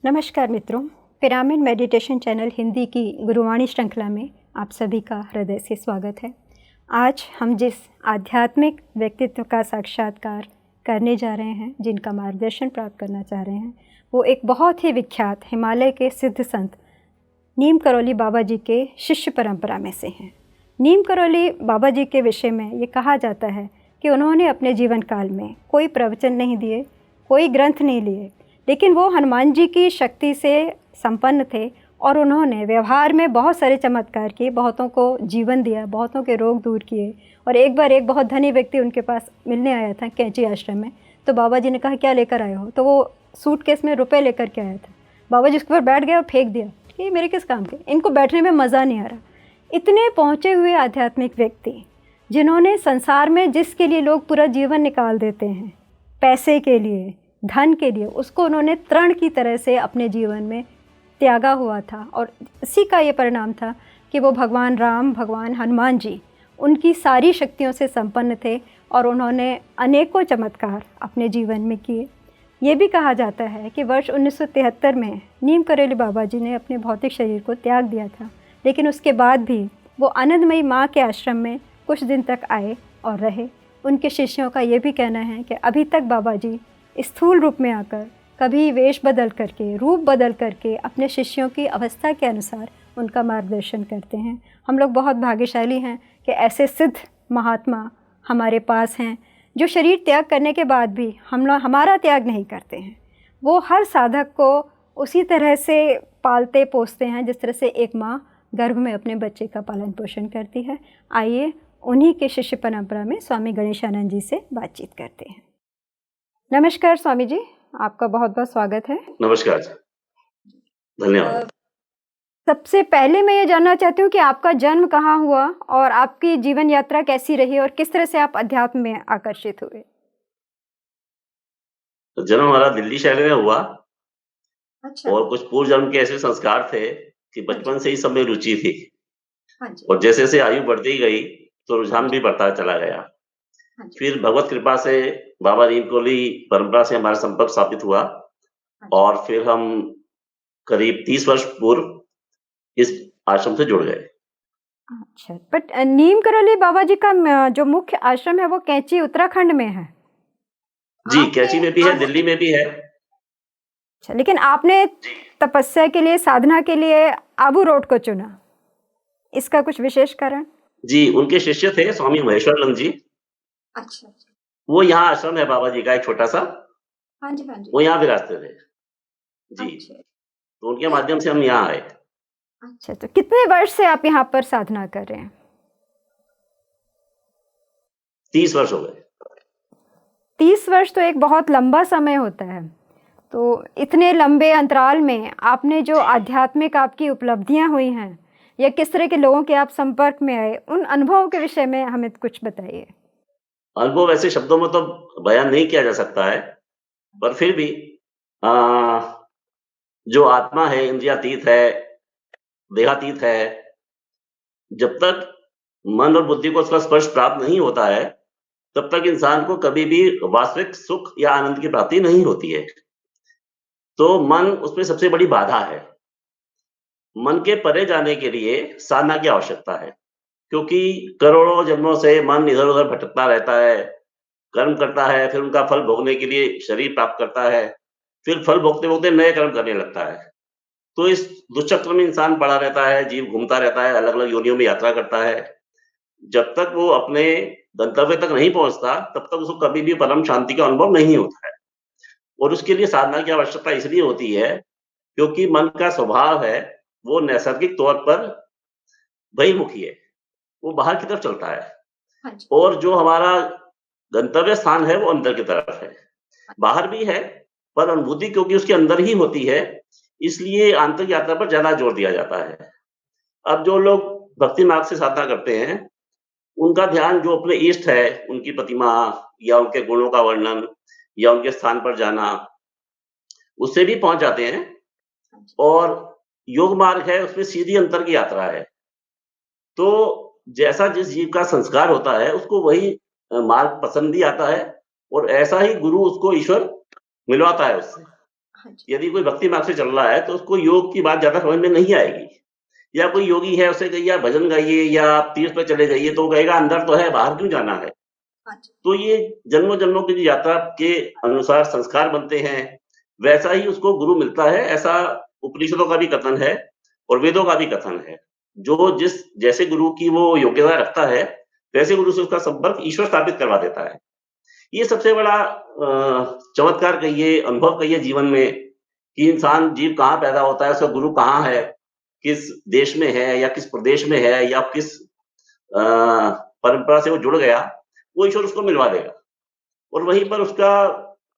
नमस्कार मित्रों, pyramid meditation channel Hindi की गुरुवाणी श्रृंखला में आप सभी का हृदय से स्वागत है। आज हम जिस आध्यात्मिक व्यक्तित्व का साक्षात्कार करने जा रहे हैं, जिनका मार्गदर्शन प्राप्त करना चाह रहे हैं, वो एक बहुत ही विख्यात हिमालय के सिद्ध संत नीम करौली बाबा जी के शिष्य परंपरा में से हैं। नीम करौली बाबा जी के विषय में ये कहा जाता है कि उन्होंने अपने जीवन काल में कोई प्रवचन नहीं दिए, कोई ग्रंथ नहीं लिए, लेकिन वो हनुमान जी की शक्ति से संपन्न थे और उन्होंने व्यवहार में बहुत सारे चमत्कार किए, बहुतों को जीवन दिया, बहुतों के रोग दूर किए। और एक बार एक बहुत धनी व्यक्ति उनके पास मिलने आया था कैंची आश्रम में, तो बाबा जी ने कहा क्या लेकर आए हो? तो वो सूटकेस में रुपए लेकर के आया था। बाबा जी उसके ऊपर बैठ गए और फेंक दिया, ये मेरे किस काम के, इनको बैठने में मज़ा नहीं आ रहा। इतने पहुँचे हुए आध्यात्मिक व्यक्ति जिन्होंने संसार में जिसके लिए लोग पूरा जीवन निकाल देते हैं, पैसे के लिए, धन के लिए, उसको उन्होंने तृण की तरह से अपने जीवन में त्यागा हुआ था। और इसी का ये परिणाम था कि वो भगवान राम, भगवान हनुमान जी उनकी सारी शक्तियों से संपन्न थे और उन्होंने अनेकों चमत्कार अपने जीवन में किए। ये भी कहा जाता है कि वर्ष 1973 में नीम करौली बाबा जी ने अपने भौतिक शरीर को त्याग दिया था, लेकिन उसके बाद भी वो आनंदमयी माँ के आश्रम में कुछ दिन तक आए और रहे। उनके शिष्यों का ये भी कहना है कि अभी तक बाबा जी स्थूल रूप में आकर, कभी वेश बदल करके, रूप बदल करके अपने शिष्यों की अवस्था के अनुसार उनका मार्गदर्शन करते हैं। हम लोग बहुत भाग्यशाली हैं कि ऐसे सिद्ध महात्मा हमारे पास हैं जो शरीर त्याग करने के बाद भी हमारा त्याग नहीं करते हैं। वो हर साधक को उसी तरह से पालते पोसते हैं जिस तरह से एक माँ गर्भ में अपने बच्चे का पालन पोषण करती है। आइए उन्हीं के शिष्य परंपरा में स्वामी गणेशानंद जी से बातचीत करते हैं। नमस्कार स्वामी जी, आपका बहुत बहुत स्वागत है। नमस्कार जी, धन्यवाद। सबसे पहले मैं ये जानना चाहती हूँ कि आपका जन्म कहाँ हुआ और आपकी जीवन यात्रा कैसी रही और किस तरह से आप अध्यात्म में आकर्षित हुए? तो जन्म हमारा दिल्ली शहर में हुआ अच्छा। और कुछ पूर्व जन्म के ऐसे संस्कार थे कि बचपन से ही सब में रुचि थी। हाँ जी। और जैसे-जैसे आयु बढ़ती गई तो रुझान भी बढ़ता चला गया। हाँ जी। फिर भगवत कृपा से बाबा नीम करौली परंपरा से हमारा संपर्क स्थापित हुआ और फिर हम करीब 30 वर्ष पूर्व इस आश्रम से जुड़ गए। अच्छा, बट नीम करौली बाबा जी का जो मुख्य आश्रम है वो कैंची उत्तराखंड में है। जी, कैंची में भी है, दिल्ली में भी है। अच्छा, लेकिन आपने तपस्या के लिए, साधना के लिए आबू रोड को चुना, इसका कुछ विशेष कारण? जी, उनके शिष्य थे स्वामी महेश्वरानंद जी। अच्छा। वो यहाँ आश्रम है बाबा जी का एक छोटा-सा, हाँ जी, हाँ जी। वो यहाँ विराजते थे। जी, अच्छा। तो उनके माध्यम से हम यहाँ आए। अच्छा, तो कितने वर्ष से आप यहाँ पर साधना कर रहे हैं? 30 वर्ष हो गए। 30 वर्ष तो एक बहुत लंबा समय होता है। तो इतने लंबे अंतराल में आपने जो आध्यात्मिक आपकी उपलब्धियाँ हुई हैं या किस तरह के लोगों के आप संपर्क में आए, उन अनुभवों के विषय में हमें कुछ बताइए। अनुभव ऐसे शब्दों में तो बयान नहीं किया जा सकता है, पर फिर भी जो आत्मा है, इंद्रियातीत है, देहातीत है, जब तक मन और बुद्धि को उसका स्पर्श प्राप्त नहीं होता है, तब तक इंसान को कभी भी वास्तविक सुख या आनंद की प्राप्ति नहीं होती है। तो मन उसमें सबसे बड़ी बाधा है। मन के परे जाने के लिए साधना की आवश्यकता है, क्योंकि करोड़ों जन्मों से मन इधर-उधर भटकता रहता है, कर्म करता है, फिर उनका फल भोगने के लिए शरीर प्राप्त करता है, फिर फल भोगते-भोगते नए कर्म करने लगता है। तो इस दुष्चक्र में इंसान पड़ा रहता है, जीव घूमता रहता है, अलग-अलग योनियों में यात्रा करता है। जब तक वो अपने गंतव्य तक नहीं पहुँचता, तब तक उसको कभी भी परम शांति का अनुभव नहीं होता है। और उसके लिए साधना की आवश्यकता इसलिए होती है, क्योंकि मन का स्वभाव है, वो नैसर्गिक तौर पर बहिर्मुखी है, वो बाहर की तरफ चलता है। हाँ जी। और जो हमारा गंतव्य स्थान है, वो अंदर की तरफ है। बाहर भी है, पर अनुभूति क्योंकि उसके अंदर ही होती है, इसलिए आंतरिक यात्रा पर ज़्यादा जोर दिया जाता है। अब जो लोग भक्ति मार्ग से साधना करते हैं, उनका ध्यान जो अपने इष्ट है, उनकी प्रतिमा या उनके गुणों का वर्णन या उनके स्थान पर जाना, उससे भी पहुँच जाते हैं। और योग मार्ग है, उसमें सीधी अंतर की यात्रा है। तो जैसा जिस जीव का संस्कार होता है, उसको वही मार्ग पसंद भी आता है और ऐसा ही गुरु उसको ईश्वर मिलवाता है उससे। हाँ जी। यदि कोई भक्ति मार्ग से चल रहा है तो उसको योग की बात ज़्यादा समझ में नहीं आएगी। या कोई योगी है, उसे कहिए आप भजन गाइए या आप तीर्थ पे चले जाइए, तो वो कहेगा अंदर तो है, बाहर क्यों जाना है? हाँ जी। तो ये जन्मों-जन्मों की जो यात्रा के अनुसार संस्कार बनते हैं, वैसा ही उसको गुरु मिलता है, ऐसा उपनिषदों का भी कथन है और वेदों का भी कथन है। जो जिस जैसे गुरु की वो योग्यता रखता है, वैसे गुरु से उसका संपर्क ईश्वर स्थापित करवा देता है। ये सबसे बड़ा चमत्कार कहिए, अनुभव कहिए जीवन में कि इंसान जीव कहाँ पैदा होता है, उसका गुरु कहाँ है, किस देश में है या किस प्रदेश में है या किस परंपरा से वो जुड़ गया, वो ईश्वर उसको मिलवा देगा और वहीं पर उसका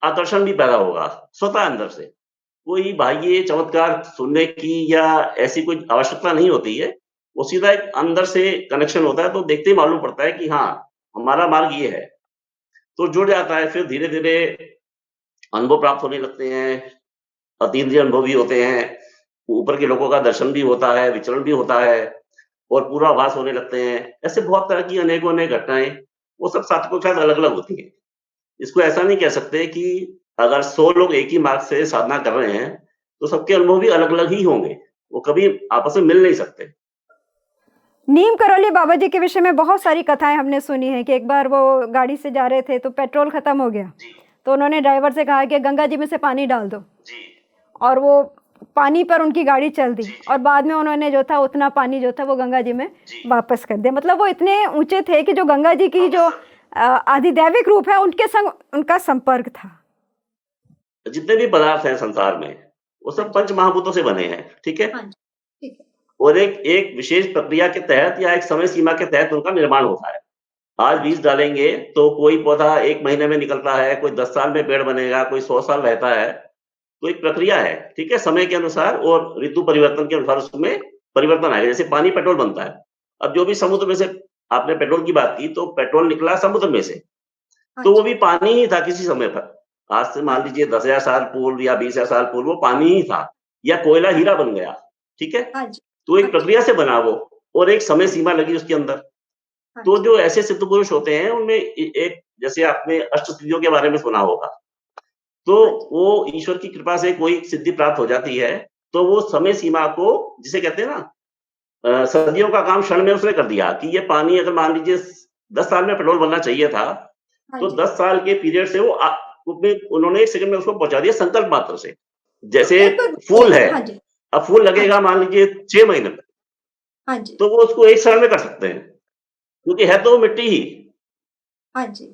आकर्षण भी पैदा होगा, स्वतः अंदर से। कोई बाह्य चमत्कार सुनने की या ऐसी कोई आवश्यकता नहीं होती है, वो सीधा एक अंदर से कनेक्शन होता है, तो देखते ही मालूम पड़ता है कि हाँ, हमारा मार्ग ये है। तो जुड़ जाता है, फिर धीरे-धीरे अनुभव प्राप्त होने लगते हैं, अतीन्द्रिय अनुभव भी होते हैं, ऊपर के लोगों का दर्शन भी होता है, विचरण भी होता है और पूर्वाभास होने लगते हैं। ऐसे बहुत तरह की अनेकों-अनेक घटनाएँ, वो सब साधकों के साथ अलग-अलग होती हैं। इसको ऐसा नहीं कह सकते कि अगर 100 लोग एक ही मार्ग से साधना कर रहे हैं, तो सबके अनुभव भी अलग-अलग ही होंगे। वो कभी आपस में मिल नहीं सकते। नीम करौली बाबा जी के विषय में बहुत सारी कथाएँ हमने सुनी हैं कि एक बार वो गाड़ी से जा रहे थे तो पेट्रोल खत्म हो गया। जी, तो उन्होंने ड्राइवर से कहा कि गंगा जी में से पानी डाल दो जी, और वो पानी पर उनकी गाड़ी चल दी जी, और बाद में उन्होंने जो था उतना पानी जो था वो गंगा जी में जी। वापस कर दिया। मतलब वो इतने ऊँचे थे कि जो गंगा जी की जो आधिदैविक रूप है उनके संग उनका संपर्क था। जितने भी पदार्थ हैं संसार में, वो हाँ सब जी। पंच महाभूतों से बने हैं, ठीक है? हाँ जी, ठीक है। और एक एक विशेष प्रक्रिया के तहत या एक समय सीमा के तहत उनका निर्माण होता है। आज हाँ बीज जी। डालेंगे तो कोई पौधा 1 महीने में निकलता है, कोई 10 साल में पेड़ बनेगा, कोई 100 साल रहता है। तो एक प्रक्रिया है, ठीक है? समय के अनुसार और ऋतु परिवर्तन के अनुसार उसमें परिवर्तन आएगा। जैसे पानी पेट्रोल बनता है। अब जो भी समुद्र में से आपने पेट्रोल की बात की, तो पेट्रोल निकला समुद्र में से, हाँ तो वो जी। भी पानी ही था किसी समय पर। आज से हाँ मान जी। लीजिए 10,000 साल पूर्व या 20,000 साल पूर्व वो पानी ही था या कोयला हाँ हीरा जी। बन गया, ठीक है? हाँ जी। तो एक हाँ जी। प्रक्रिया से बना वो और एक समय सीमा लगी उसके अंदर। हाँ तो जी। जो ऐसे सिद्ध पुरुष होते हैं उनमें एक जैसे आपने अष्टसिद्धियों के बारे में सुना होगा, तो हाँ जी। वो ईश्वर की कृपा से कोई सिद्धि प्राप्त हो जाती है, तो वो समय सीमा को जिसे कहते हैं ना सदियों का काम क्षण में उसने कर दिया कि ये पानी अगर मान लीजिए 10 साल में पेट्रोल बनना चाहिए था, हाँ तो जी। 10 साल के पीरियड से वो उसमें उन्होंने 1 सेकंड में उसको पहुँचा दिया संकल्प मात्र से। तो जैसे एक बात फूल बताइए है, हाँ जी। अब फूल हाँ लगेगा जी। मान लीजिए 6 महीने तक, हाँ जी। तो वो उसको 1 साल में कर सकते हैं, क्योंकि है तो वो मिट्टी ही। हाँ जी।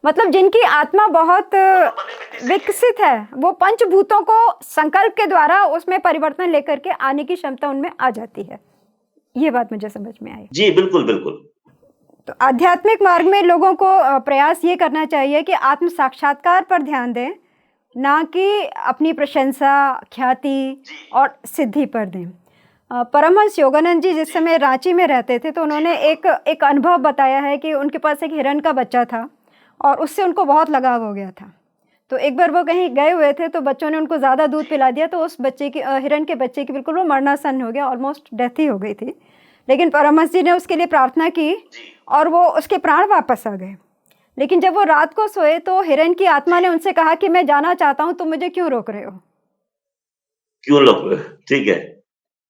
मतलब जिनकी आत्मा बहुत वो तो बने मिट्टी से ही है। विकसित है, वो पंचभूतों को संकल्प के द्वारा उसमें परिवर्तन लेकर के आने की क्षमता उनमें आ जाती है। ये बात मुझे समझ में आई। जी, बिल्कुल, बिल्कुल। तो आध्यात्मिक मार्ग में लोगों को प्रयास ये करना चाहिए कि आत्म साक्षात्कार पर ध्यान दें, ना कि अपनी प्रशंसा, ख्याति जी, और सिद्धि पर दें। परमहंस योगानंद जी जिस समय रांची में रहते थे तो उन्होंने एक अनुभव बताया है कि उनके पास एक हिरण का बच्चा था और उससे उनको बहुत लगाव हो गया था। तो एक बार वो कहीं गए हुए थे तो बच्चों ने उनको ज़्यादा दूध पिला दिया तो उस बच्चे की हिरण के बच्चे की बिल्कुल वो मरणासन्न हो गया, ऑलमोस्ट डेथ ही हो गई थी। लेकिन परमहंस जी ने उसके लिए प्रार्थना की जी, और वो उसके प्राण वापस आ गए। लेकिन जब वो रात को सोए तो हिरण की आत्मा ने उनसे कहा कि मैं जाना चाहता हूँ, तुम मुझे क्यों रोक रहे हो? क्यों लोग ठीक है।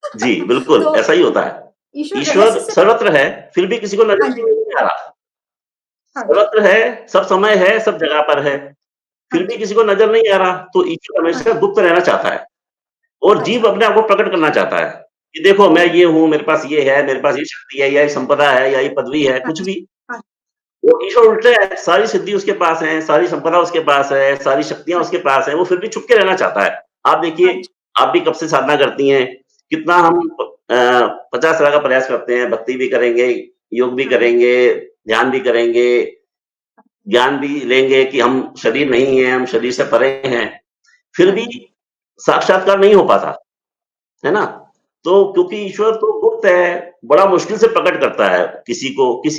जी, बिल्कुल, तो ऐसा ही होता है। ईश्वर रहस्य ईश्वर से सर्वत्र है, फिर भी किसी को नज़र हाँ नहीं जी, आ रहा। हाँ जी, सर्वत्र है, सब समय है, सब जगह पर है, हाँ फिर भी जी, किसी को नज़र नहीं आ रहा, तो ईश्वर हाँ हमेशा जी। गुप्त रहना चाहता है और जीव अच्छा, अपने आप को प्रकट करना चाहता है, कि देखो मैं ओह! ये हूँ, मेरे पास ये है, मेरे पास ये शक्ति है, या ये संपदा है, या ये पदवी है, हाँ कुछ जी, भी। हाँ, वो ईश्वर उल्टे है, सारी सिद्धि उसके पास है, सारी संपदा उसके पास है, सारी शक्तियाँ हाँ, उसके पास हैं, वो फिर भी छुप के रहना चाहता है। आप हाँ देखिए, जी, आप भी कब से साधना करती हैं, कितना हम 50 तरह का प्रयास करते हैं, भक्ति भी करेंगे, योग भी हाँ, करेंगे, ध्यान भी करेंगे, ज्ञान भी लेंगे कि हम शरीर नहीं हैं, हम शरीर से परे हैं, फिर हाँ भी जी, साक्षात्कार नहीं हो पाता, है ना? तो क्योंकि ईश्वर तो गुप्त है, बड़ा मुश्किल से प्रकट करता है किसी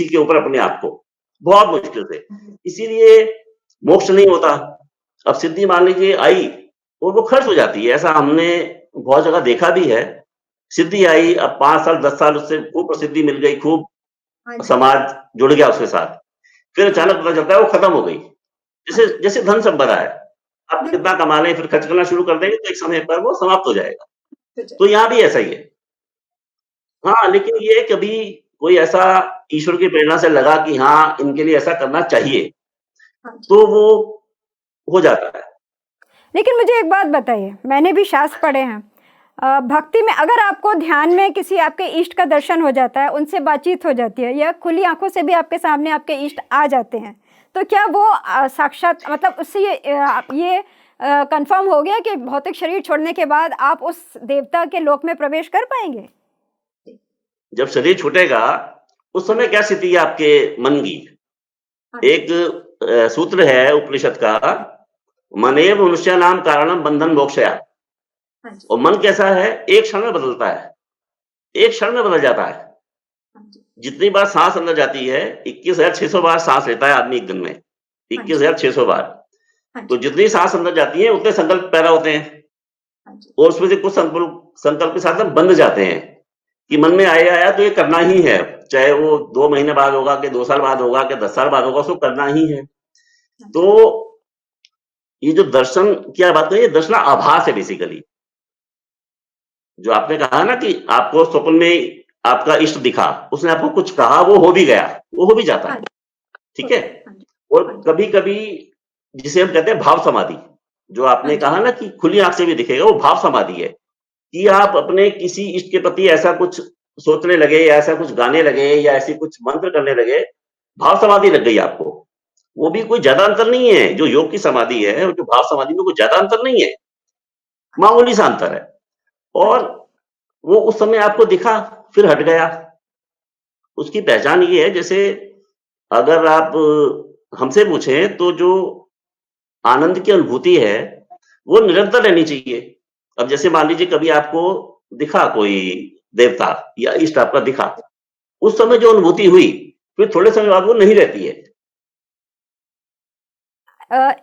के ऊपर अपने आप को, बहुत मुश्किल से। इसीलिए मोक्ष नहीं होता। अब सिद्धि मान लीजिए आई और वो खर्च हो जाती है, ऐसा हमने बहुत जगह देखा भी है। सिद्धि आई, अब 5 साल, 10 साल उससे खूब प्रसिद्धि मिल गई, खूब हाँ जी, समाज जुड़ गया उसके साथ। फिर हाँ अचानक जी, पता चलता है वो खत्म हो गई। हाँ जैसे जी, जैसे धन संपदा है। आप कितना कमा लें फिर खर्च करना शुरू कर देंगे तो एक समय पर वो समाप्त हो जाएगा। तो यहाँ भी ऐसा ही है। हाँ, लेकिन ये कभी कोई ऐसा ईश्वर की प्रेरणा से लगा कि हाँ, इनके लिए ऐसा करना चाहिए, तो वो हो जाता है। लेकिन मुझे एक बात बताइए, मैंने भी शास्त्र पढ़े हैं। भक्ति में अगर आपको ध्यान में किसी आपके इष्ट का दर्शन हो जाता है, उनसे बातचीत हो जाती है या खुली आँखों से भी आपके सामने आपके इष्ट आ जाते हैं, तो क्या वो साक्षात मतलब उससे ये कन्फर्म हो गया कि भौतिक शरीर छोड़ने के बाद आप उस देवता के लोक में प्रवेश कर पाएँगे? जब शरीर छूटेगा, उस समय क्या स्थिति है आपके मन की? एक सूत्र है उपनिषद का, मनेव मनुष्याणाम कारणम बंधन मोक्षया। और मन कैसा है? एक क्षण में बदलता है, एक क्षण में बदल जाता है। जितनी बार सांस अंदर जाती है, 21,600 बार सांस लेता है आदमी एक दिन में, 21,600 बार। तो जितनी सांस अंदर जाती है उतने संकल्प पैदा होते हैं, और उसमें से कुछ संकल्प के साथ हम बंध जाते हैं कि मन में आया तो ये करना ही है, चाहे वो 2 महीने बाद होगा कि 2 साल बाद होगा कि 10 साल बाद होगा, उसको करना ही है। तो ये जो दर्शन की आप बात करें, ये दर्शन आभास है बेसिकली। जो आपने कहा ना कि आपको स्वप्न में आपका इष्ट दिखा, उसने आपको कुछ कहा, वो हो भी गया, वो हो भी जाता है, ठीक है? और कभी-कभी जिसे हम कहते हैं भाव समाधि, जो आपने कहा ना कि खुली आँख से भी दिखेगा, वो भाव समाधि है कि आप अपने किसी इष्ट के प्रति ऐसा कुछ सोचने लगे या ऐसा कुछ गाने लगे या ऐसे कुछ मंत्र करने लगे, भाव समाधि लग गई आपको। वो भी कोई ज़्यादा अंतर नहीं है, जो योग की समाधि है और जो भाव समाधि में कोई ज़्यादा अंतर नहीं है, मामूली सा अंतर है। और वो उस समय आपको दिखा, फिर हट गया। उसकी पहचान ये है, जैसे अगर आप हमसे पूछें तो जो आनंद की अनुभूति है, वो निरंतर रहनी चाहिए। अब जैसे मान लीजिए कभी आपको दिखा कोई देवता या इष्ट आपका दिखा, उस समय जो अनुभूति हुई, फिर थोड़े समय बाद वो नहीं रहती है।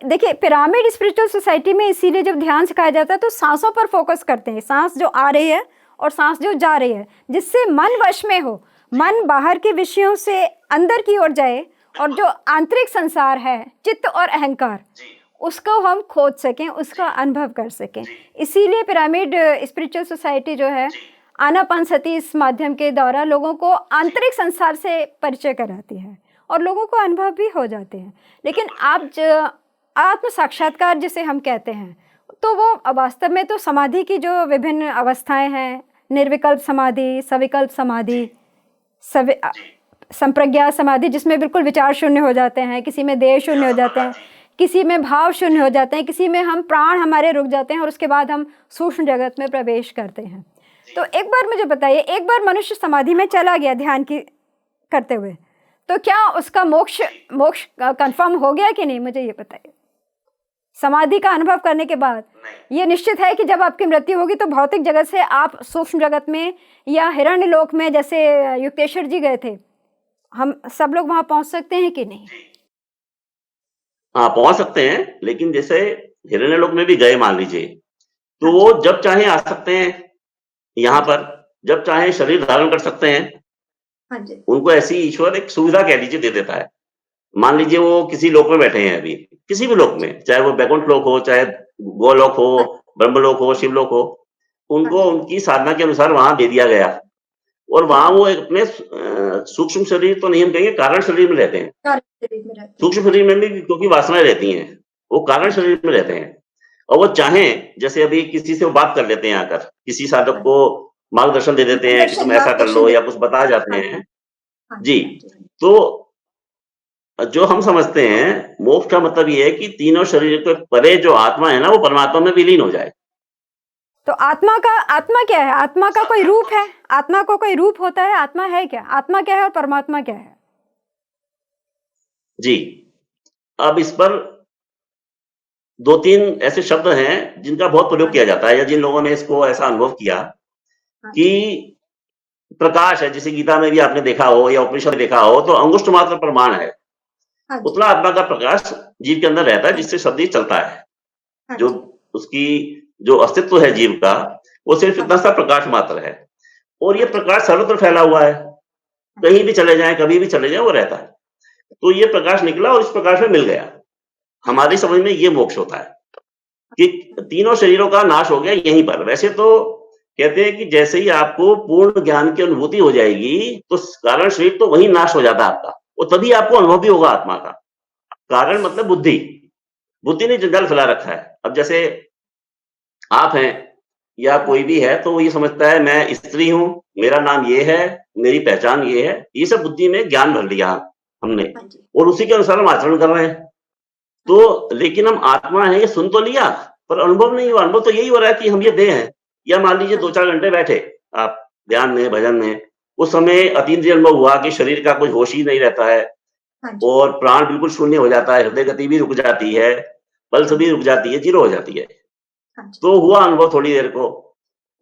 देखिए पिरामिड स्पिरिचुअल सोसाइटी में इसीलिए जब ध्यान सिखाया जाता है तो सांसों पर फोकस करते हैं, सांस जो आ रही है और सांस जो जा रही है, जिससे मन वश में हो, मन बाहर के विषयों से अंदर की ओर जाए और जो आंतरिक संसार है, चित्त और अहंकार, उसको हम खोज सकें, उसका अनुभव कर सकें। इसीलिए पिरामिड स्पिरिचुअल सोसाइटी जो है आनापानसती इस माध्यम के द्वारा लोगों को आंतरिक संसार से परिचय कराती है और लोगों को अनुभव भी हो जाते हैं। लेकिन आप आत्म साक्षात्कार जिसे हम कहते हैं, तो वो वास्तव में तो समाधि की जो विभिन्न अवस्थाएं हैं, निर्विकल्प समाधि, सविकल्प समाधि, संप्रज्ञा समाधि, जिसमें बिल्कुल विचार शून्य हो जाते हैं, किसी में देह शून्य हो जाते हैं, किसी में भाव शून्य हो जाते हैं, किसी में हम प्राण हमारे रुक जाते हैं और उसके बाद हम सूक्ष्म जगत में प्रवेश करते हैं। तो एक बार मुझे बताइए, एक बार मनुष्य समाधि में चला गया ध्यान की करते हुए, तो क्या उसका मोक्ष कंफर्म हो गया कि नहीं, मुझे ये बताइए। समाधि का अनुभव करने के बाद ये निश्चित है कि जब आपकी मृत्यु होगी तो भौतिक जगत से आप सूक्ष्म जगत में या हिरण्य लोक में, जैसे युक्तेश्वर जी गए थे, हम सब लोग वहां पहुंच सकते हैं कि नहीं? हाँ, पहुँच सकते हैं, लेकिन जैसे हिरण्यलोक में भी गए मान लीजिए, तो वो जब चाहें आ सकते हैं यहाँ पर, जब चाहें शरीर धारण कर सकते हैं। उनको ऐसी ईश्वर एक सुविधा कह लीजिए दे देता है। मान लीजिए वो किसी लोक में बैठे हैं अभी, किसी भी लोक में, चाहे वो वैकुंठ लोक हो, चाहे गोलोक हो, ब्रह्मलोक हो, शिवलोक हो, उनको उनकी साधना के अनुसार वहाँ दे दिया गया और वहाँ वो एक अपने सूक्ष्म शरीर तो नहीं हम कहेंगे, कारण शरीर में रहते हैं। सूक्ष्म शरीर में भी क्योंकि वासनाएं रहती हैं, वो कारण शरीर में रहते हैं। और वो चाहें, जैसे अभी किसी से वो बात कर लेते हैं आकर, किसी साधक को मार्गदर्शन दे देते हैं कि तुम ऐसा कर लो या कुछ बता जाते हैं। जी, तो जो हम समझते हैं मोक्ष का मतलब ये है कि तीनों शरीर के परे जो आत्मा है ना, वो परमात्मा में विलीन हो जाए। तो आत्मा क्या है? आत्मा का कोई रूप है? आत्मा को कोई रूप होता है? आत्मा है क्या? आत्मा क्या है और परमात्मा क्या है? जी, अब इस पर 2-3 ऐसे शब्द हैं जिनका बहुत प्रयोग किया जाता है, या जिन लोगों ने इसको ऐसा अनुभव किया कि प्रकाश है, जैसे गीता में भी आपने देखा हो या उपनिषद में देखा हो, तो अंगुष्ठ मात्र प्रमाण है। उतना आत्मा का प्रकाश जीव के अंदर रहता है, जिससे शब्द चलता है। जो उसकी जो अस्तित्व है जीव का, वो सिर्फ इतना सा प्रकाश मात्र है और ये प्रकाश सर्वत्र फैला हुआ है। कहीं भी चले जाएं, कभी भी चले जाएं, वो रहता है। तो ये प्रकाश निकला और इस प्रकाश में मिल गया। हमारी समझ में ये मोक्ष होता है। कि तीनों शरीरों का नाश हो गया यहीं पर। वैसे तो कहते हैं कि जैसे ही आपको पूर्ण ज्ञान की अनुभूति हो जाएगी, तो कारण शरीर तो वहीं नाश हो जाता है आपका, और तभी आपको अनुभव भी होगा आत्मा का। कारण मतलब बुद्धि, बुद्धि ने जंजाल फैला रखा है। अब जैसे आप हैं या कोई भी है, तो वो ये समझता है मैं स्त्री हूँ, मेरा नाम ये है, मेरी पहचान ये है। ये सब बुद्धि में ज्ञान भर लिया हमने, हाँ जी। और उसी के अनुसार हम आचरण कर रहे हैं। तो लेकिन हम आत्मा हैं, ये सुन तो लिया, पर अनुभव नहीं हुआ। अनुभव तो यही हो रहा है कि हम ये देह हैं। या मान लीजिए हाँ 2-4 घंटे बैठे आप ध्यान में, भजन में, उस समय अतीन्द्रिय अनुभव हुआ कि शरीर का कोई होश ही नहीं रहता है, हाँ जी। और प्राण बिल्कुल शून्य हो जाता है, हृदय गति भी रुक जाती है, पल्स हाँ भी जी। रुक जाती है, ज़ीरो हो जाती है। हाँ जी। तो हुआ अनुभव थोड़ी देर को,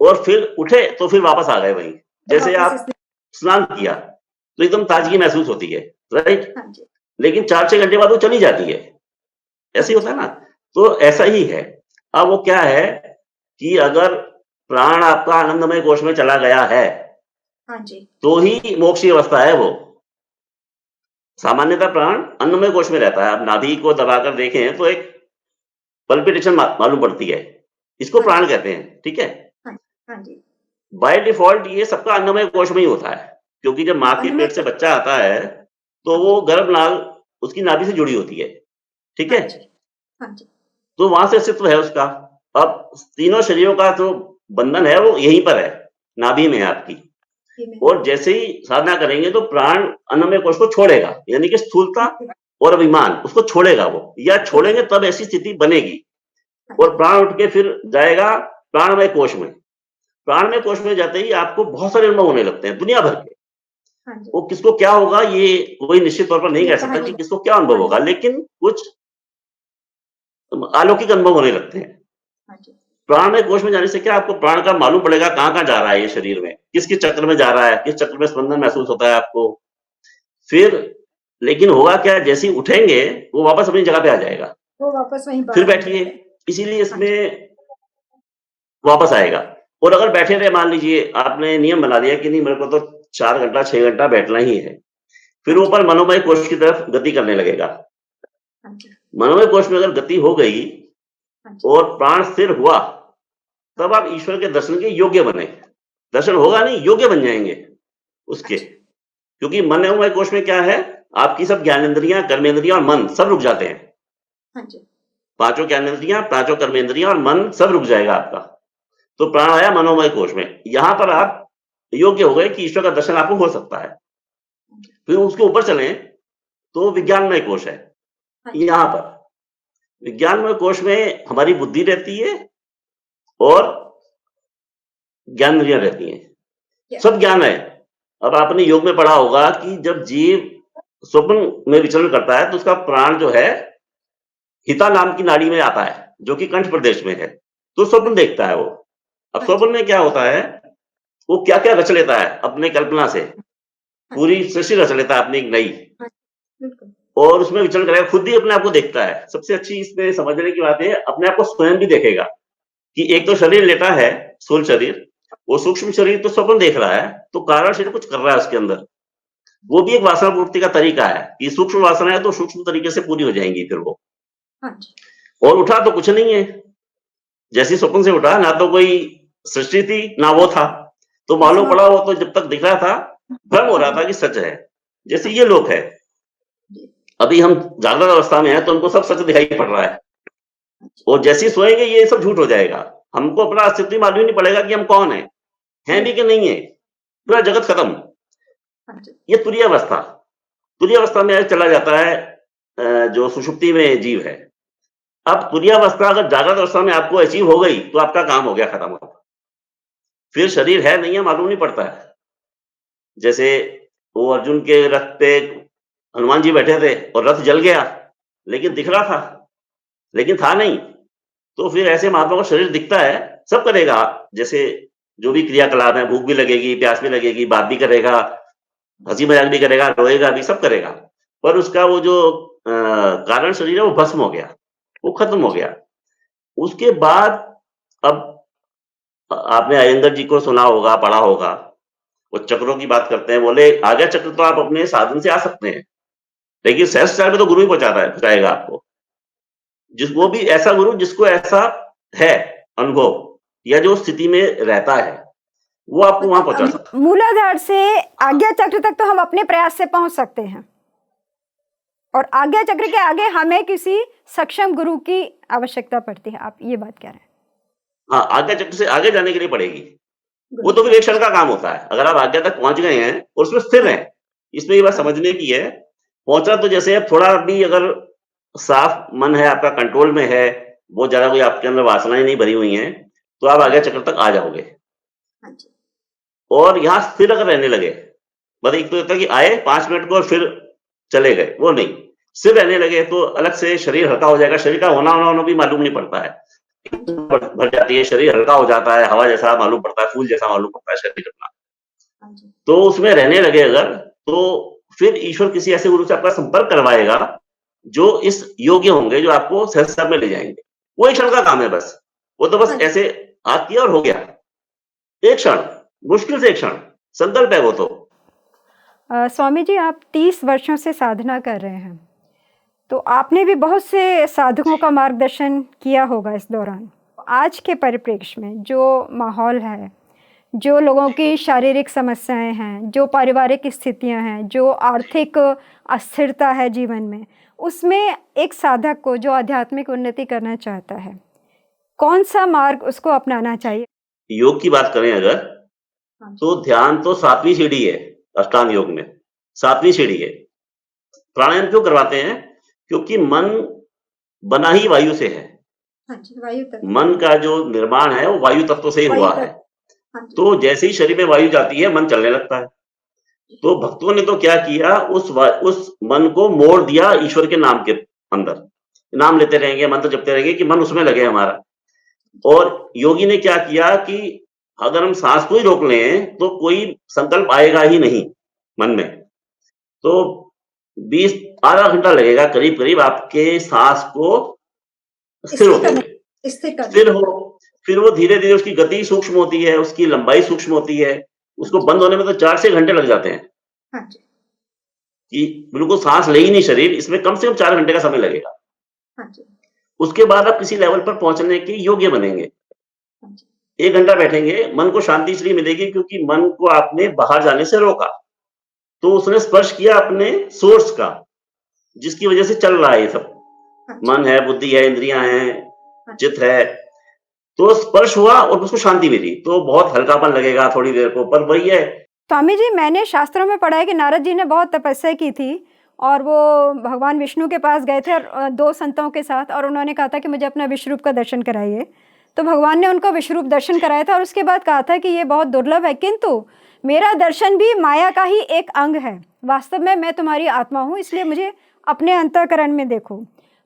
और फिर उठे तो फिर वापस आ गए वहीं। तो जैसे वापस आप इसने स्नान किया, तो एकदम ताज़गी महसूस होती है, राइट? हाँ जी। लेकिन हाँ जी। 4-6 घंटे बाद वो चली जाती है। हाँ ऐसे ही होता जी। है ना? तो ऐसा ही है। अब वो क्या है कि अगर प्राण आपका आनंदमय कोश में चला गया है, हाँ जी। तो ही मोक्ष की अवस्था है वो। सामान्यतः प्राण अन्नमय कोश में रहता है। आप नाभि को दबाकर देखें तो एक पल्पिटेशन मालूम पड़ती है। इसको हाँ प्राण जी। कहते हैं, ठीक है? हाँ हाँ जी। बाय डिफ़ॉल्ट ये सबका अन्नमय कोश में ही होता है, क्योंकि जब माँ के अन्नमय पेट से को बच्चा आता है, तो हाँ वो जी। गर्भनाल उसकी नाभि से जुड़ी होती है, ठीक हाँ है? जी। हाँ जी। तो वहाँ से अस्तित्व है उसका। अब तीनों शरीरों का जो बंधन है वो यहीं पर है, नाभि में है आपकी। ये मैं और जैसे ही साधना करेंगे तो प्राण अन्नमय कोश को छोड़ेगा, यानी कि स्थूलता हाँ जी। और अभिमान उसको छोड़ेगा वो, या छोड़ेंगे छोड़ेगा। तब ऐसी स्थिति बनेगी। हाँ और जी। प्राण उठ के फिर जाएगा प्राणमय कोश में। प्राणमय कोश में जाते ही आपको बहुत सारे अनुभव होने लगते हैं, दुनिया भर के। हाँ जी। वो किसको क्या होगा ये कोई निश्चित तौर पर नहीं ये कह कहा सकता नहीं कि जा किसको क्या अनुभव हाँ होगा, जी। लेकिन कुछ अलौकिक अनुभव होने लगते हैं। हाँ जी। प्राणमय कोश में जाने से क्या आपको प्राण का मालूम पड़ेगा कहाँ-कहाँ जा रहा है ये शरीर में, किस-किस चक्र में जा रहा है, किस चक्र में स्पंदन महसूस होता है आपको। फिर लेकिन होगा क्या, जैसे ही उठेंगे, वो वापस अपनी जगह पे आ जाएगा। वो वापस वहीं फिर बाहर आने बैठिए, लगता है। इसीलिए हाँ जी। इसमें वापस आएगा। और अगर बैठे रहे, मान लीजिए आपने नियम बना लिया कि नहीं मेरे को तो 4 घंटा, 6 घंटा बैठना ही है। फिर हाँ जी। ऊपर मनोमय कोश की तरफ गति करने लगेगा। हाँ जी। मनोमय कोश में अगर गति हो गई हाँ जी। और प्राण स्थिर हुआ, तब आप ईश्वर के दर्शन के योग्य बने। दर्शन होगा नहीं, योग्य बन जाएँगे उसके। अच्छा। क्योंकि मनोमय कोश में क्या है, आपकी सब ज्ञानेंद्रियाँ, कर्मेंद्रियाँ और मन सब रुक जाते हैं। हाँ जी। पाँचों ज्ञानेंद्रियाँ, पाँचों कर्मेंद्रियाँ और मन सब रुक जाएगा आपका। तो प्राण आया मनोमय कोश में। यहाँ पर हाँ आप योग्य हो गए कि ईश्वर का दर्शन आपको हो सकता है। जी। फिर उसके ऊपर चलें, तो हाँ जी। विज्ञानमय कोश है। हाँ जी। यहाँ पर विज्ञानमय कोश में हमारी बुद्धि रहती है और ज्ञानेंद्रियाँ रहती हैं। क्या सब ज्ञान है। अब आपने योग में पढ़ा होगा कि जब जीव स्वप्न में विचरण करता है, तो उसका प्राण जो है, हिता नाम की नाड़ी में आता है, जो कि कंठ प्रदेश में है। तो हाँ स्वप्न जी। देखता है वो। अब हाँ स्वप्न जी। में क्या होता है, वो क्या-क्या रच लेता है अपने कल्पना से। हाँ जी। पूरी सृष्टि रच लेता है अपनी एक नई, हाँ, बिल्कुल। और उसमें विचरण करेगा, खुद ही अपने आप को देखता है। सबसे अच्छी इसमें समझने की बात है, अपने आप को स्वयं भी देखेगा कि हाँ एक तो जी। शरीर लेटा है, स्थूल शरीर, वो सूक्ष्म शरीर तो स्वप्न देख रहा है, तो कारण शरीर हाँ कुछ कर रहा है उसके अंदर। वो भी एक वासना पूर्ति का तरीका है कि सूक्ष्म वासना है तो सूक्ष्म तरीके से पूरी हो जाएँगी फिर वो। हाँ जी। और उठा तो कुछ नहीं है, जैसे ही स्वप्न से उठा, ना तो कोई सृष्टि थी, ना वो था। तो जैसे मालूम वहाँ पड़ा वो तो जब तक दिख रहा था, भ्रम हो हाँ रहा जी। था कि सच है। जैसे हाँ ये लोग हैं, जी। अभी हम जागृत अवस्था में हैं तो उनको सब सच दिखाई पड़ रहा है, हाँ जी। और जैसे ही सोएँगे ये सब झूठ हो जाएगा। हमको अपना अस्तित्व ही मालूम ही नहीं पड़ेगा कि हम कौन हैं? हैं भी कि बिल्कुल। नहीं है? पूरा जगत खत्म। हाँ जी। ये तुरीय अवस्था। तुरीय अवस्था में चला जाता है जो सुषुप्ति में जीव है। अब तुरीय अवस्था अगर जागृत अवस्था में आपको अचीव हो गई, तो आपका काम हो गया खत्म अब। फिर शरीर है नहीं है मालूम नहीं पड़ता है। जैसे वो अर्जुन के रथ पे हनुमान जी बैठे थे और रथ जल गया, लेकिन हाँ दिख जी। रहा था, लेकिन था नहीं। तो फिर ऐसे महात्मा को शरीर दिखता है, सब करेगा। जैसे जो भी क्रियाकलाप है, भूख भी लगेगी, प्यास भी लगेगी, बात भी करेगा, हँसी-मज़ाक भी करेगा, रोएगा भी, सब करेगा। पर उसका वो जो कारण शरीर है वो भस्म हो गया, वो खत्म हाँ हो जी। गया। उसके बाद अब आपने अयंगर जी को सुना होगा, पढ़ा होगा। वो चक्रों की बात करते हैं, बोले आज्ञा चक्र तो आप अपने साधन से आ सकते हैं, लेकिन सहस्त्र चाल में तो गुरु ही पहुँचाता है पहुँचाएगा आपको। वो भी ऐसा गुरु जिसको ऐसा है अनुभव या जो स्थिति में रहता है, वो आपको वहाँ पहुँचा सकता है। मूलाधार से आज्ञा चक्र तक तो हम अपने प्रयास से पहुंच सकते हैं, और आज्ञा चक्र के आगे हमें किसी सक्षम गुरु की आवश्यकता पड़ती है। आप ये बात कह रहे हैं? हाँ, आज्ञा चक्र से आगे जाने के लिए पड़ेगी। वो तो फिर एक क्षण का काम होता है। अगर आप आज्ञा तक पहुँच गए हैं और उसमें स्थिर हैं, इसमें ये बात समझने की है, पहुँचना तो जैसे अब थोड़ा भी अगर साफ मन है, आपका कंट्रोल में है, बहुत ज़्यादा कोई आपके अंदर वासनाएँ नहीं भरी हुई हैं, तो आप आज्ञा चक्र तक आ जाओगे। हाँ जी। और यहाँ स्थिर अगर रहने लगे, मतलब एक तो होता है कि आए 5 मिनट को और फिर चले गए, वो नहीं। स्थिर रहने लगे तो अलग से शरीर हल्का हो जाएगा, शरीर का होना भी मालूम नहीं पड़ता है। भर जाती है, शरीर हल्का हो जाता है, हवा जैसा मालूम पड़ता है, फूल जैसा मालूम पड़ता है शरीर अपना। हाँ जी। तो उसमें रहने लगे अगर, तो फिर ईश्वर किसी ऐसे गुरु से आपका संपर्क करवाएगा, जो इस योग्य होंगे, जो आपको सहस्त्र में ले जाएँगे। वो एक क्षण का काम है बस। वो तो बस ऐसे हाथ किया और हो गया। एक क्षण, मुश्किल से एक क्षण, संकल्प है वो तो। स्वामी जी, आप 30 वर्षों से साधना कर रहे हैं, तो आपने भी बहुत से साधकों का मार्गदर्शन किया होगा इस दौरान। आज के परिप्रेक्ष्य में जो माहौल है, जो लोगों की शारीरिक समस्याएं हैं, जो पारिवारिक स्थितियां हैं, जो आर्थिक अस्थिरता है जीवन में, उसमें एक साधक को जो आध्यात्मिक उन्नति करना चाहता है, कौन सा मार्ग उसको अपनाना चाहिए? योग की बात करें अगर, हाँ जी। तो ध्यान तो 7वीं सीढ़ी है अष्टांग योग में, 7वीं सीढ़ी है। प्राणायाम क्यों करवाते हैं? क्योंकि मन बना ही वायु से है। हाँ जी, वायु तत्व। मन का जो निर्माण है वो वायु तत्व से ही वायु हुआ तत्व। है। हाँ जी। तो जैसे ही शरीर में वायु जाती है, मन चलने लगता है। तो भक्तों ने तो क्या किया, उस मन को मोड़ दिया ईश्वर के नाम के अंदर। नाम लेते रहेंगे, मंत्र जपते रहेंगे कि मन उसमें लगे हमारा। और योगी ने क्या किया कि अगर हम साँस को ही रोक लें, तो कोई संकल्प आएगा ही नहीं मन में। तो 20 आधा घंटा लगेगा करीब-करीब आपके साँस को स्थिर होते हुए। स्थिर हो, फिर वो धीरे-धीरे उसकी गति सूक्ष्म होती है, उसकी लंबाई सूक्ष्म होती है। उसको बंद होने में तो 4 से घंटे लग जाते हैं। हाँ जी। कि बिल्कुल साँस ले ही नहीं शरीर, इसमें कम से कम 4 घंटे का समय लगेगा। हाँ जी। उसके बाद आप किसी लेवल पर पहुँचने के योग्य बनेंगे। हाँ जी। 1 घंटा बैठेंगे, मन को शांति इसलिए मिलेगी क्योंकि मन को आपने बाहर जाने से रोका। तो उसने स्पर्श किया अपने सोर्स का, जिसकी वजह से चल रहा है ये सब। मन है, बुद्धि है, इंद्रियाँ हैं, चित्त है। तो स्पर्श हुआ और उसको शांति मिली, तो बहुत हल्कापन लगेगा थोड़ी देर को, पर वही है। स्वामी जी, मैंने शास्त्रों में पढ़ा है कि नारद जी ने बहुत तपस्या की थी और वो भगवान विष्णु के पास गए थे और 2 संतों के साथ, और उन्होंने कहा था कि मुझे अपना विश्वरूप का दर्शन कराइए। तो भगवान ने उनको विश्वरूप दर्शन कराया था और उसके बाद कहा था कि ये बहुत दुर्लभ है, किंतु मेरा दर्शन भी माया का ही एक अंग है। वास्तव में मैं तुम्हारी आत्मा हूँ, इसलिए मुझे अपने अंतःकरण में देखो।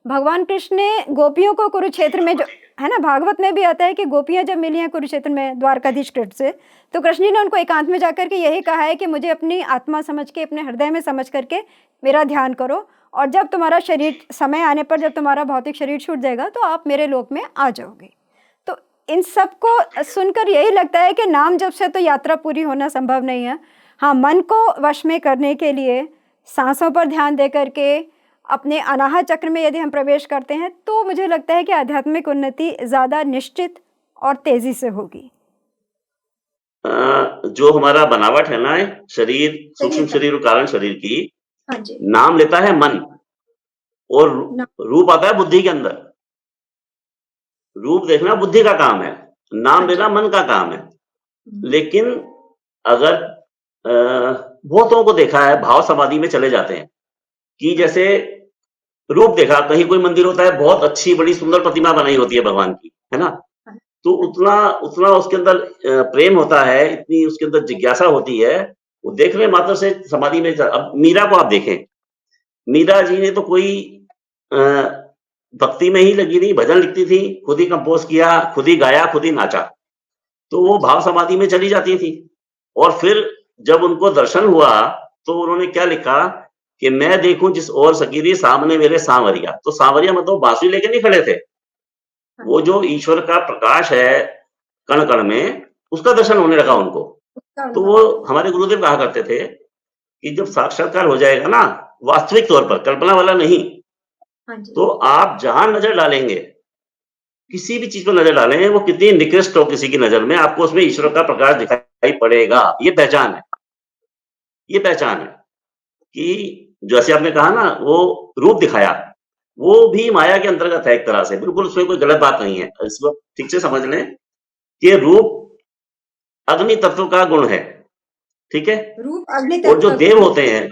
भगवान कृष्ण ने गोपियों को कुरुक्षेत्र में, जो है ना, भागवत में भी आता है कि गोपियाँ जब मिली हैं कुरुक्षेत्र में द्वारकाधीश कृष्ण से, तो कृष्ण जी ने उनको एकांत में जाकर के यही कहा है कि मुझे अपनी आत्मा समझ के, अपने हृदय में समझ करके मेरा ध्यान करो, और जब तुम्हारा शरीर, समय आने पर जब तुम्हारा भौतिक शरीर छूट जाएगा तो आप मेरे लोक में आ जाओगे। तो इन सबको सुनकर यही लगता है कि नाम जप से तो यात्रा पूरी होना संभव नहीं है। हाँ, मन को वश में करने के लिए सांसों पर ध्यान दे करके अपने अनाहत चक्र में यदि हम प्रवेश करते हैं, तो मुझे लगता है कि आध्यात्मिक उन्नति ज़्यादा निश्चित और तेज़ी से होगी। जो हमारा बनावट है ना, शरीर, सूक्ष्म शरीर और कारण शरीर की, हाँ जी। नाम लेता है मन, और रूप आता है बुद्धि के अंदर। रूप देखना बुद्धि का काम है, नाम लेना मन का काम है। लेकिन अगर बहुतों को देखा है, भाव समाधि में चले जाते हैं कि जैसे रूप देखा, कहीं कोई मंदिर होता है, बहुत अच्छी बड़ी सुंदर प्रतिमा बनाई होती है भगवान की, है ना? तो उतना उतना उसके अंदर प्रेम होता है, इतनी उसके अंदर जिज्ञासा होती है, वो देखने मात्र से समाधि में अब मीरा को आप देखें, मीरा जी ने तो कोई अ, भक्ति में ही लगी नहीं, भजन लिखती थी, खुद ही कंपोज़ किया, खुद ही गाया, खुद ही नाचा। तो वो भाव समाधि में चली जाती थी, और फिर जब उनको दर्शन हुआ, तो उन्होंने क्या लिखा कि मैं देखूँ जिस ओर सकीरी सामने मेरे सांवरिया। तो सांवरिया मतलब बाँसुरी लेके नहीं खड़े थे। वो जो ईश्वर का प्रकाश है कण-कण में, उसका दर्शन होने लगा उनको। तो वो हमारे गुरुदेव कहा करते थे कि जब साक्षात्कार हो जाएगा ना, वास्तविक तौर पर, कल्पना वाला नहीं, हाँ जी। तो आप जहाँ नज़र डालेंगे, किसी भी चीज़ पर नज़र डालें, वो कितनी निकृष्ट हो किसी की नज़र में, आपको उसमें ईश्वर का प्रकाश दिखाई पड़ेगा। ये पहचान है। ये पहचान है कि जैसे आपने कहा ना, वो रूप दिखाया, वो भी माया के अंतर्गत है एक तरह से, बिल्कुल उसमें कोई गलत बात नहीं है। इसको ठीक से समझ लें कि रूप अग्नि तत्व का गुण है, ठीक है? रूप अग्नि और तत्व जो का देव गुण है। होते हैं,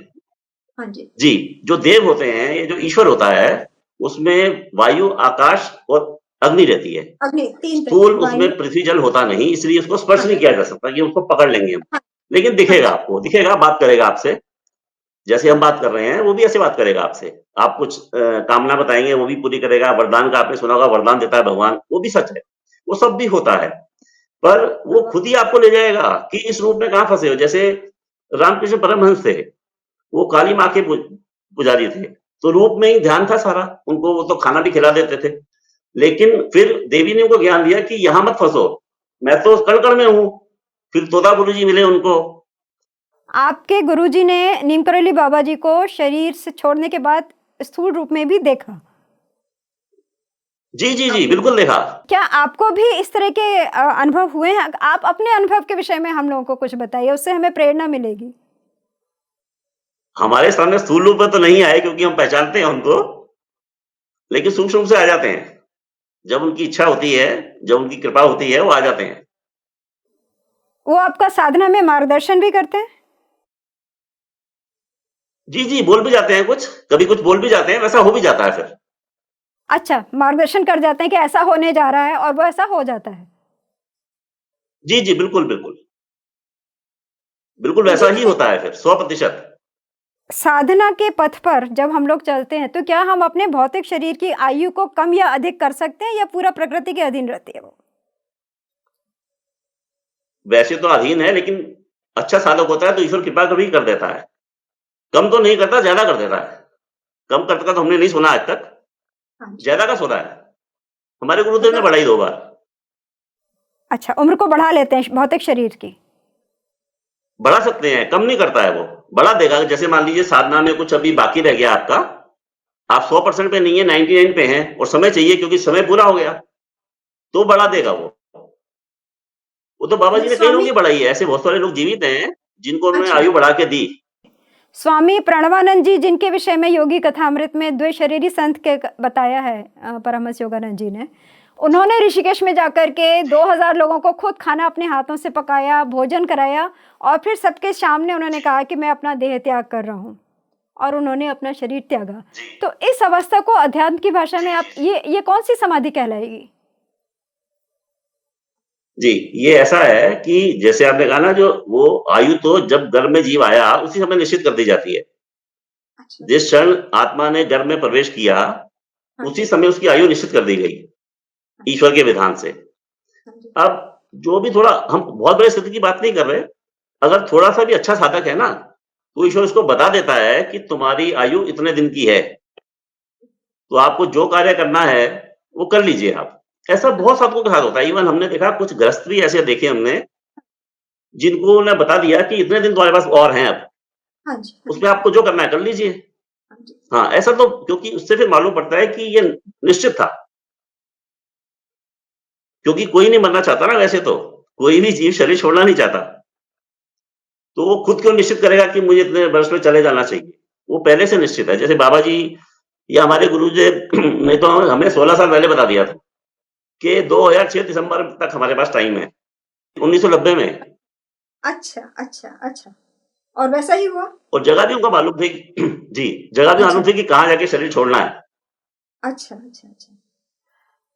हाँ जी। जी, जो देव होते हैं, ये जो ईश्वर होता है, उसमें वायु, आकाश और अग्नि रहती है। अग्नि 3 स्थूल तत्व वायु। उसमें पृथ्वी जल होता नहीं, इसलिए उसको स्पर्श नहीं हाँ, किया जा सकता कि उसको पकड़ लेंगे हम। हाँ, लेकिन हाँ दिखेगा जी। आपको, दिखेगा, बात करेगा आपसे। जैसे हम हाँ, बात कर रहे हैं, वो भी ऐसे बात करेगा आपसे। आप कुछ कामना बताएँगे, वो भी पूरी करेगा। वरदान का आपने सुना होगा, वरदान देता है भगवान, वो भी सच है। वो सब भी होता है। पर वो खुद ही आपको ले जाएगा कि इस रूप में कहाँ फँसे हो। जैसे रामकृष्ण परमहंस थे, वो काली माँ के पुजारी थे, तो रूप में ही ध्यान था सारा। उनको वो तो खाना भी खिला देते थे। लेकिन फिर देवी ने उनको ज्ञान दिया कि यहाँ मत फँसो, मैं तो कण-कण में हूँ। फिर तोता गुरुजी मिले उनको। आपके गुरुजी ने नीम करोली बाबा जी को शरीर से छोड़ने के बाद स्थूल रूप में भी देखा। जी, जी, जी, बिल्कुल देखा। क्या आपको भी इस तरह के अनुभव हुए हैं? आप अपने अनुभव के विषय में हम लोगों को कुछ बताइए, उससे हमें प्रेरणा मिलेगी। हमारे सामने स्थूल रूप में तो नहीं आए क्योंकि हम पहचानते हैं उनको, लेकिन सूक्ष्म रूप से आ जाते हैं। जब उनकी इच्छा होती है, जब उनकी कृपा होती है, वो आ जाते हैं। वो आपका साधना में मार्गदर्शन भी करते हैं? जी, जी, बोल भी जाते हैं कुछ, कभी कुछ बोल भी जाते हैं, वैसा हो भी जाता है फिर। अच्छा, मार्गदर्शन कर जाते हैं कि ऐसा होने जा रहा है और वो ऐसा हो जाता है। जी, जी, बिल्कुल, बिल्कुल। बिल्कुल तो वैसा ही देखिए, होता है फिर, 100%। साधना के पथ पर जब हम लोग चलते हैं, तो क्या हम अपने भौतिक शरीर की आयु को कम या अधिक कर सकते हैं या पूरा प्रकृति के अधीन रहती है वो? वैसे तो अधीन है, लेकिन अच्छा साधक होता है तो ईश्वर कृपा कभी कर देता है। कम तो नहीं करता, ज़्यादा कर देता है। कम करता का तो हमने नहीं सुना आज तक, हाँ जी। ज़्यादा का सुना है। हमारे गुरुदेव ने मतलब बढ़ाई 2 बार। अच्छा, उम्र को बढ़ा लेते हैं भौतिक शरीर की। बढ़ा सकते हैं, कम नहीं करता है वो, बढ़ा देगा। जैसे मान लीजिए साधना में कुछ अभी बाकी रह गया आपका, आप 100% पे नहीं है, 99 पे हैं और समय चाहिए क्योंकि समय पूरा हो गया, तो बढ़ा हाँ देगा जी। वो। वो तो बाबा मतलब जी ने कई लोगों की स्वामी बढ़ाई है, ऐसे बहुत सारे लोग जीवित हैं, जिनको उन्होंने अच्छा, आयु बढ़ा के दी। स्वामी प्रणवानंद जी जिनके विषय में योगी कथामृत में द्विशरीरी संत के बताया है परमहंस योगानंद जी ने, उन्होंने ऋषिकेश में जाकर के 2000 लोगों को खुद खाना अपने हाथों से पकाया, भोजन कराया और फिर सबके सामने उन्होंने कहा कि मैं अपना देह त्याग कर रहा हूँ और उन्होंने अपना शरीर त्यागा। तो इस अवस्था को अध्यात्म की भाषा में आप ये कौन सी समाधि कहलाएगी? जी, ये ऐसा है कि जैसे आपने कहा ना, जो वो आयु तो जब गर्भ में जीव आया, उसी समय निश्चित कर दी जाती है। अच्छा। जिस क्षण आत्मा ने गर्भ में प्रवेश किया, हाँ उसी जी। समय उसकी आयु निश्चित कर दी गई, अच्छा। ईश्वर के विधान से। हाँ जी। अब जो भी थोड़ा, हम बहुत बड़े स्थिति की बात नहीं कर रहे, अगर थोड़ा-सा भी अच्छा साधक है ना, तो ईश्वर उसको बता देता है कि तुम्हारी आयु इतने दिन की है, तो आपको जो कार्य करना है, वो कर लीजिए आप। ऐसा बहुत साधकों के साथ होता है। इवन हमने देखा कुछ गृहस्थ भी ऐसे देखे हमने, जिनको उन्होंने बता दिया कि इतने दिन तुम्हारे पास और हैं अब, हाँ जी। हाँ उसमें आपको जो करना है कर लीजिए। जी। हाँ, ऐसा तो क्योंकि उससे फिर मालूम पड़ता है कि ये निश्चित था, क्योंकि कोई नहीं मरना चाहता ना वैसे तो, कोई भी जीव शरीर छोड़ना नहीं चाहता। तो वो खुद क्यों निश्चित करेगा कि मुझे इतने वर्ष में चले जाना चाहिए? वो पहले से निश्चित है। जैसे बाबा जी या हमारे गुरुदेव ने तो हमें 16 साल पहले बता दिया था कि 2006 दिसंबर तक हमारे पास टाइम है, 1990 में। अच्छा, अच्छा, अच्छा। और वैसा ही हुआ? और जगह भी उनको मालूम थी जी, जगह भी अच्छा, मालूम थी कि कहाँ जाके शरीर छोड़ना है। अच्छा, अच्छा, अच्छा।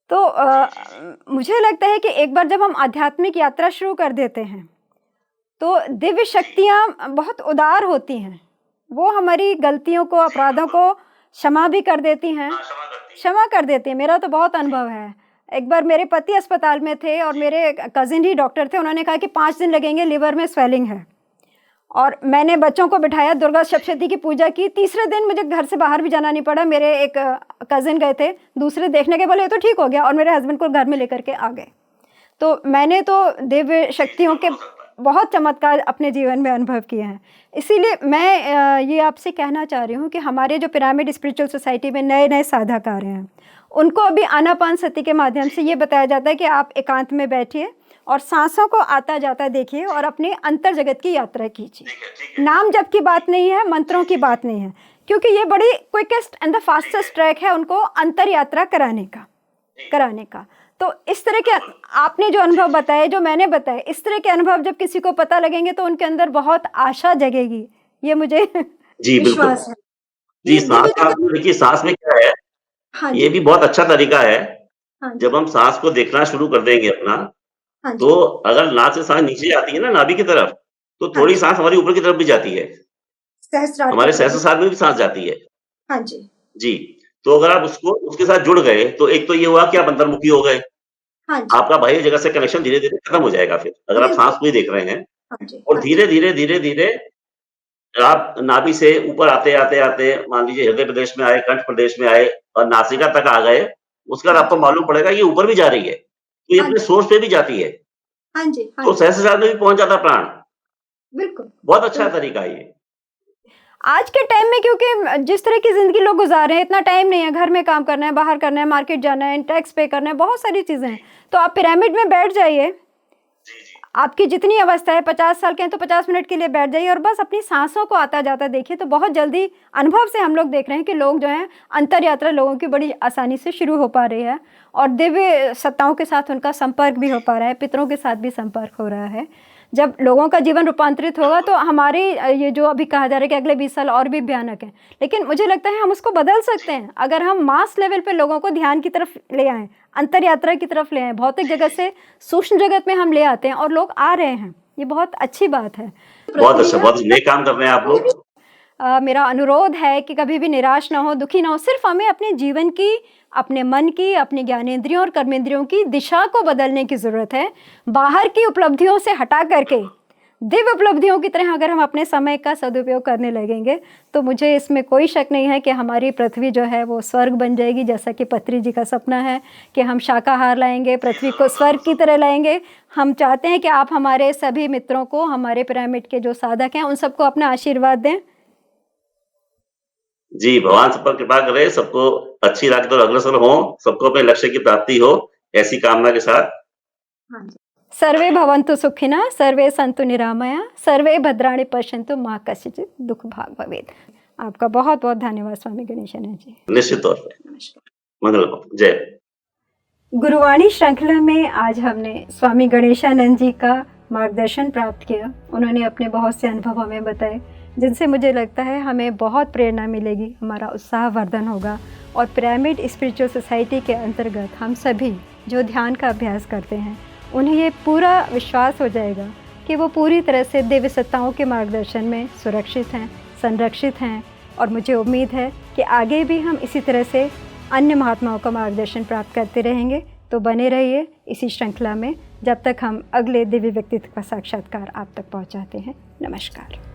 तो मुझे लगता है कि एक बार जब हम आध्यात्मिक यात्रा शुरू कर देते हैं, तो दिव्य शक्तियाँ बहुत उदार होती हैं। वो हमारी गलतियों को, अपराधों को क्षमा भी कर देती हैं। हाँ, क्षमा करती है। क्षमा कर देती हैं, मेरा तो बहुत अनुभव है। एक बार मेरे पति अस्पताल में थे और मेरे कज़िन ही डॉक्टर थे, उन्होंने कहा कि 5 दिन लगेंगे, लिवर में स्वेलिंग है। और मैंने बच्चों को बिठाया, दुर्गा सप्तशती की पूजा की। तीसरे दिन मुझे घर से बाहर भी जाना नहीं पड़ा। मेरे एक कज़िन गए थे, दूसरे देखने के बोले ये तो ठीक हो गया और मेरे हस्बैंड को घर में लेकर के आ गए। तो मैंने तो दिव्य शक्तियों के बहुत चमत्कार अपने जीवन में अनुभव किए हैं। इसीलिए मैं ये आपसे कहना चाह रही हूँ कि हमारे जो पिरामिड स्पिरिचुअल सोसाइटी में नए-नए साधक आ रहे हैं, उनको अभी आनापानसति के माध्यम से ये बताया जाता है कि आप एकांत में बैठिए और सांसों को आता जाता देखिए और अपने अंतर जगत की यात्रा कीजिए। नाम जप की बात नहीं है, मंत्रों की बात नहीं है, क्योंकि ये बड़ी quickest and the fastest track है उनको अंतर यात्रा कराने का। तो इस तरह के आपने जो अनुभव बताए, जो मैंने बताए, इस तरह के अनुभव जब किसी को पता लगेंगे तो उनके अंदर बहुत आशा जगेगी, ये मुझे जी, बिल्कुल। विश्वास है। जी, सांस का देखिए सांस में क्या है, हाँ ये जी, भी बहुत अच्छा तरीका है। हाँ जी, जब हम सांस को देखना शुरू कर देंगे अपना, हाँ जी, तो अगर नाक से सांस नीचे जाती है ना नाभि की तरफ, तो हाँ थोड़ी जी, सांस हमारी ऊपर की तरफ भी जाती है। सहस्त्रार हमारे चक्र भी। सहस्त्रसार में भी सांस जाती है। हाँ जी, जी, तो अगर आप उसके साथ जुड़ गए, तो एक तो ये हुआ कि आप अंतर्मुखी हो गए। हाँ जी, आपका बाह्य जगत से कनेक्शन धीरे-धीरे खत्म हो जाएगा फिर, अगर आप बिल्कुल। सांस को ही देख रहे हैं। हाँ जी, और हाँ जी, धीरे-धीरे, धीरे-धीरे आप नाभि से ऊपर आते मान लीजिए हृदय प्रदेश में आए, कंठ प्रदेश में आए और नासिका तक आ गए, उसके बाद हाँ आपको जी, मालूम पड़ेगा ये ऊपर भी जा रही है। तो ये हाँ अपने जी, सोर्स पे भी जाती है, हाँ जी, हाँ तो जी, सहस्त्रसार में भी पहुँच जाता प्राण। बिल्कुल, बहुत अच्छा बिल्कुल। तरीका है ये। आज के टाइम में क्योंकि जिस तरह की ज़िंदगी लोग गुज़ार रहे हैं, इतना टाइम नहीं है, घर में काम करना है, बाहर करना है, मार्केट जाना है, टैक्स पे करना है, बहुत सारी चीज़ें हैं। तो आप पिरामिड में बैठ जाइए, आपकी जितनी अवस्था है, 50 साल के हैं तो 50 मिनट के लिए बैठ जाइए और बस अपनी सांसों को आता-जाता देखिए, तो बहुत जल्दी अनुभव से हम लोग देख रहे हैं कि लोग जो हैं, अंतर यात्रा लोगों की बड़ी आसानी से शुरू हो पा रही है और दिव्य सत्ताओं के साथ उनका संपर्क भी हो पा रहा है, पितरों के साथ भी संपर्क हो रहा है। जब लोगों का जीवन रूपांतरित होगा तो हमारी ये जो अभी कहा जा रहा है कि अगले 20 साल और भी भयानक हैं, लेकिन मुझे लगता है हम उसको बदल सकते हैं अगर हम मास लेवल पे लोगों को ध्यान की तरफ ले आएँ, अंतर यात्रा की तरफ ले आएँ, भौतिक जगत से सूक्ष्म जगत में हम ले आते हैं और लोग आ रहे हैं। ये बहुत अच्छी बात है। बहुत नेक काम कर रहे हैं आप लोग। मेरा अनुरोध है कि कभी भी निराश ना हो, दुखी ना हो, सिर्फ़ हमें अपने जीवन की, अपने मन की, अपने ज्ञानेंद्रियों और कर्मेंद्रियों की दिशा को बदलने की ज़रूरत है। बाहर की उपलब्धियों से हटा करके दिव्य उपलब्धियों की तरह अगर हम अपने समय का सदुपयोग करने लगेंगे, तो मुझे इसमें कोई शक नहीं है कि हमारी पृथ्वी जो है वो स्वर्ग बन जाएगी, जैसा कि पत्री जी का सपना है कि हम शाकाहार लाएँगे, पृथ्वी को स्वर्ग की तरह लाएँगे। हम चाहते हैं कि आप हमारे सभी मित्रों को, हमारे पिरामिड के जो साधक हैं, उन सबको अपना आशीर्वाद दें। जी, भगवान सब पर कृपा करे, सबको अच्छी राह की तरफ अग्रसर हों, सबको अपने लक्ष्य की प्राप्ति हो, ऐसी कामना के साथ। हाँ जी। सर्वे भवन्तु सुखिनः, सर्वे सन्तु निरामया, सर्वे भद्राणि पश्यन्तु मा कस्यचित् दुःख भाग् भवेत्। आपका बहुत-बहुत धन्यवाद स्वामी गणेशानंद जी। निश्चित तौर पे। नमस्कार। मंगल हो। जय। गुरुवाणी श्रृंखला में आज हमने स्वामी गणेशानंद जी का मार्गदर्शन प्राप्त किया। उन्होंने अपने बहुत से अनुभव हमें बताए, जिनसे मुझे लगता है हमें बहुत प्रेरणा मिलेगी, हमारा उत्साह वर्धन होगा और पिरामिड स्पिरिचुअल सोसाइटी के अंतर्गत हम सभी जो ध्यान का अभ्यास करते हैं, उन्हें ये पूरा विश्वास हो जाएगा कि वो पूरी तरह से दिव्य सत्ताओं के मार्गदर्शन में सुरक्षित हैं, संरक्षित हैं और मुझे उम्मीद है कि आगे भी हम इसी तरह से अन्य महात्माओं का मार्गदर्शन प्राप्त करते रहेंगे। तो बने रहिए इसी श्रृंखला में जब तक हम अगले दिव्य व्यक्तित्व का साक्षात्कार आप तक पहुंचाते हैं। नमस्कार।